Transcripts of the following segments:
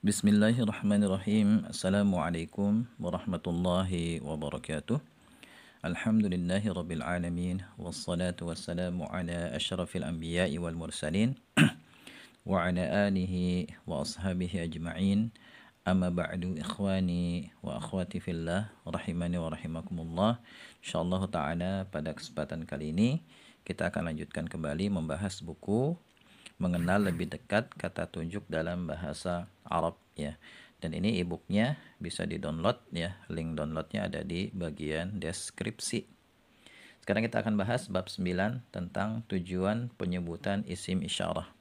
Bismillahirrahmanirrahim. Assalamualaikum warahmatullahi wabarakatuh. Alhamdulillahi rabbil alamin. Wassalatu wassalamu ala ashrafil anbiya'i wal mursalin. Wa ala alihi wa ashabihi ajma'in. Amma ba'du ikhwani wa akhwati fillah. Rahimani wa rahimakumullah. InsyaAllah ta'ala pada kesempatan kali ini kita akan lanjutkan kembali membahas buku Mengenal Lebih Dekat Kata Tunjuk dalam Bahasa Arab ya. Dan ini e-booknya bisa di-download ya. Link downloadnya ada di bagian deskripsi. Sekarang kita akan bahas bab 9 tentang tujuan penyebutan isim isyarah.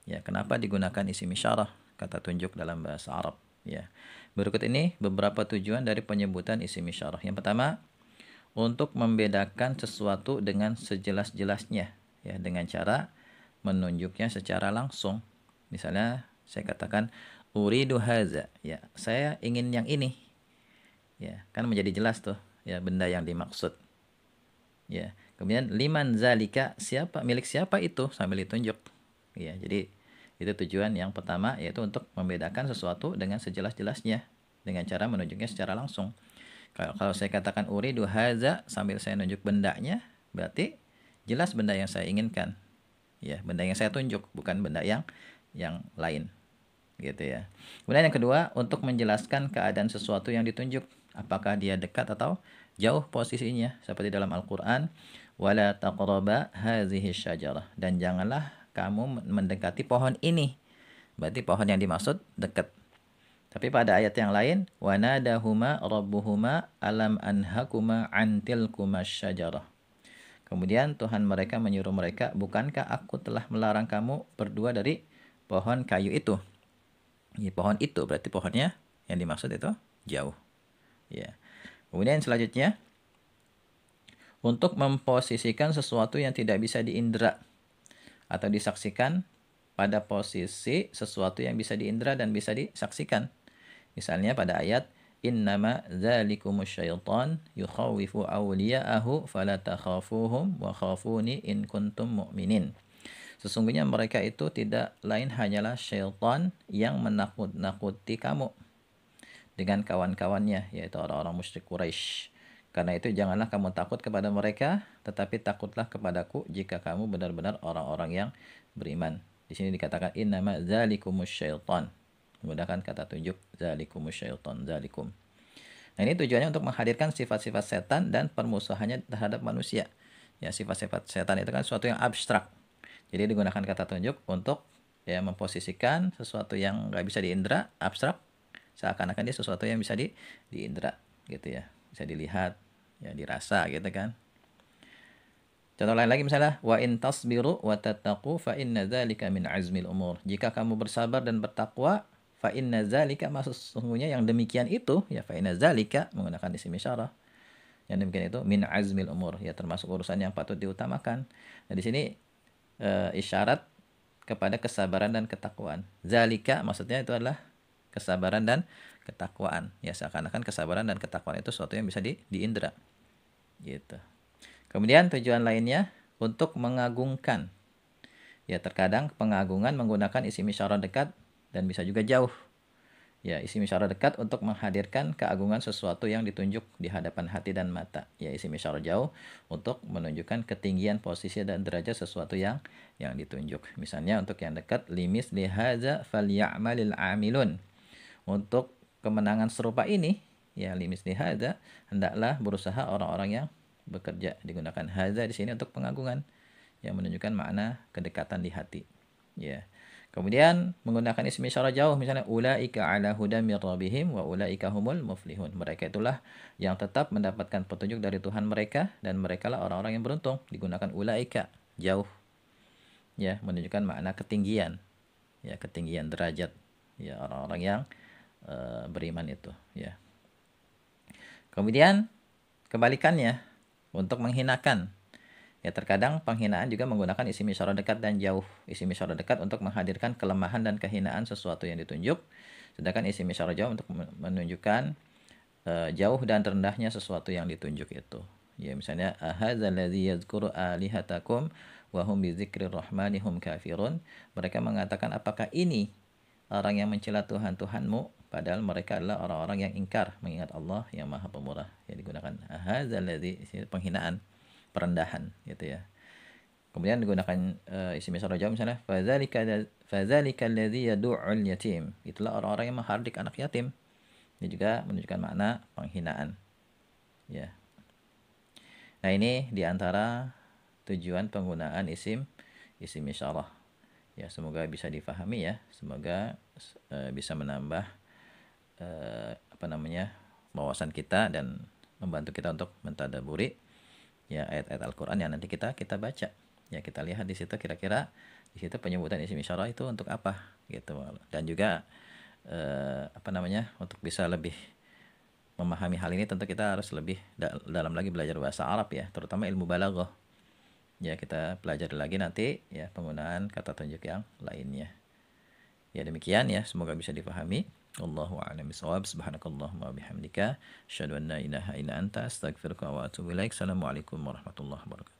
Ya, kenapa digunakan isim isyarah kata tunjuk dalam bahasa Arab ya. Berikut ini beberapa tujuan dari penyebutan isim isyarah. Yang pertama, untuk membedakan sesuatu dengan sejelas-jelasnya ya, dengan cara menunjuknya secara langsung. Misalnya saya katakan uridu haza, ya, saya ingin yang ini. Ya, kan menjadi jelas tuh ya benda yang dimaksud. Ya. Kemudian liman zalika, siapa, milik siapa itu, sambil ditunjuk. Ya, jadi itu tujuan yang pertama, yaitu untuk membedakan sesuatu dengan sejelas-jelasnya dengan cara menunjuknya secara langsung. Kalau saya katakan uridu haza sambil saya nunjuk bendanya, berarti jelas benda yang saya inginkan. Ya, benda yang saya tunjuk, bukan benda yang lain. Gitu ya. Kemudian yang kedua, untuk menjelaskan keadaan sesuatu yang ditunjuk, apakah dia dekat atau jauh posisinya, seperti dalam Al-Qur'an, wala taqraba hazihi syajarah, dan janganlah kamu mendekati pohon ini. Berarti pohon yang dimaksud dekat. Tapi pada ayat yang lain, wa nadahuma rabbuhuma alam anhakuma an tilkuma syajarah. Kemudian Tuhan mereka menyuruh mereka, bukankah aku telah melarang kamu berdua dari pohon kayu itu? Ya, pohon itu berarti pohonnya yang dimaksud itu jauh. Ya. Kemudian selanjutnya, untuk memposisikan sesuatu yang tidak bisa diindra atau disaksikan pada posisi sesuatu yang bisa diindra dan bisa disaksikan. Misalnya pada ayat innama dzalikumus syaitan yukhawifu awliya'ahu fala takhafuhum wa khafuni in kuntum mu'minin. Sesungguhnya mereka itu tidak lain hanyalah syaitan yang menakut-nakuti kamu dengan kawan-kawannya, yaitu orang-orang musyrik Quraisy. Karena itu janganlah kamu takut kepada mereka, tetapi takutlah kepadaku jika kamu benar-benar orang-orang yang beriman. Di sini dikatakan innama dzalikumus syaitan, menggunakan kata tunjuk zalikumus syaitan, zalikum. Nah, ini tujuannya untuk menghadirkan sifat-sifat setan dan permusuhannya terhadap manusia. Ya, sifat-sifat setan itu kan sesuatu yang abstrak. Jadi digunakan kata tunjuk untuk ya memposisikan sesuatu yang nggak bisa diindra, abstrak, seakan-akan dia sesuatu yang bisa diindra gitu ya. Bisa dilihat, ya dirasa gitu kan. Contoh lain lagi misalnya wa in tasbiru wa tattaqu fa inna dzalika min azmil umur. Jika kamu bersabar dan bertakwa, fa inna dzalika, maksud sesungguhnya yang demikian itu ya, fa inna dzalika menggunakan isim isyarah. Yang demikian itu min azmil umur, ya termasuk urusan yang patut diutamakan. Nah, di sini isyarat kepada kesabaran dan ketakwaan. Zalika maksudnya itu adalah kesabaran dan ketakwaan. Ya, seakan-akan kesabaran dan ketakwaan itu sesuatu yang bisa diindra. Gitu. Kemudian tujuan lainnya untuk mengagungkan. Ya, terkadang pengagungan menggunakan isim isyarah dekat dan bisa juga jauh. Ya, isim isyarah dekat untuk menghadirkan keagungan sesuatu yang ditunjuk di hadapan hati dan mata. Ya, isim isyarah jauh untuk menunjukkan ketinggian posisi dan derajat sesuatu yang ditunjuk. Misalnya untuk yang dekat, limis lihaza falyamalil amilun. Untuk kemenangan serupa ini, ya limis lihaza, hendaklah berusaha orang-orang yang bekerja. Digunakan haza di sini untuk pengagungan yang menunjukkan makna kedekatan di hati. Ya. Kemudian menggunakan isim isyarah jauh, misalnya ulaika ala hudan mir rabbihim wa ulaika humul muflihun. Mereka itulah yang tetap mendapatkan petunjuk dari Tuhan mereka dan merekalah orang-orang yang beruntung. Digunakan ulaika jauh. Ya, menunjukkan makna ketinggian. Ya, ketinggian derajat ya orang-orang yang beriman itu, ya. Kemudian kebalikannya untuk menghinakan. Ya, terkadang penghinaan juga menggunakan isim isyarah dekat dan jauh. Isim isyarah dekat untuk menghadirkan kelemahan dan kehinaan sesuatu yang ditunjuk, sedangkan isim isyarah jauh untuk menunjukkan jauh dan rendahnya sesuatu yang ditunjuk itu. Ya, misalnya ahadzal ladzi yazkuru alihatakum wa hum bi dzikrir rahmani hum kafirun. Mereka mengatakan, apakah ini orang yang mencela Tuhan-Tuhanmu, padahal mereka adalah orang-orang yang ingkar mengingat Allah yang Maha Pemurah. Yang digunakan hadzal ladzi, penghinaan, perendahan gitu ya. Kemudian digunakan isim isyarah jawab misalnya fadzalika alladzi yad'ul yatim. Itulah orang-orang yang menghardik anak yatim. Ini juga menunjukkan makna penghinaan. Ya. Nah, ini diantara tujuan penggunaan isim isyarah. Ya, semoga bisa difahami ya. Semoga bisa menambah wawasan kita dan membantu kita untuk mentadaburi ya ayat-ayat Al-Qur'an yang nanti kita baca. Ya, kita lihat di situ kira-kira di situ penyebutan isim isyarah itu untuk apa gitu. Dan juga untuk bisa lebih memahami hal ini tentu kita harus lebih dalam lagi belajar bahasa Arab ya, terutama ilmu balaghah. Ya, kita pelajari lagi nanti ya penggunaan kata tunjuk yang lainnya. Ya, demikian ya, semoga bisa difahami. Wallahu a'lam bishawab. Subhanakallahumma wa bihamdika asyhadu an la ilaha illa anta astaghfiruka wa atubu ilaik. Assalamualaikum warahmatullahi wabarakatuh.